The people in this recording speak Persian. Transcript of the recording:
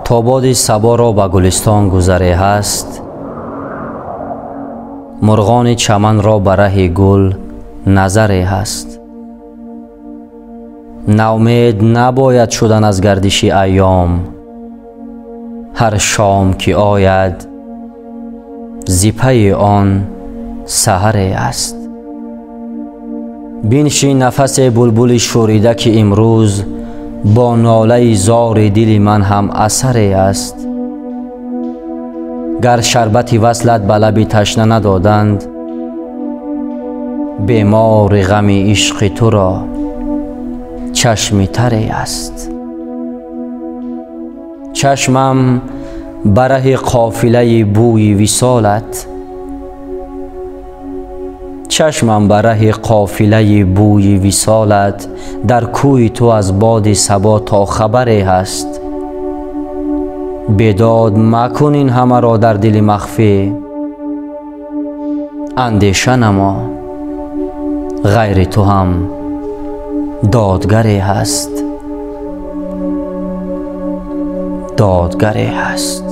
تا باد صبا را به گلستان گذره هست، مرغان چمن را به ره گل نظره هست. ناامید نباید شدن از گردش ایام، هر شام که آید ز پی آن سحر است. بنشین نفس بلبل شوریده که امروز با ناله زار دل من هم اثر است. گر شربت وصلت به لب تشنه ندادند، بیمار غم عشق تو را چشم تر است. چشمم بره قافله بوی وصالت، چشمم بره قافله بوی وصالت، در کوی تو از باد صبا تا خبری هست. بیداد مکن این همه را در دل مخفی، اندیشه نما غیر تو هم دادگری هست، دادگری هست.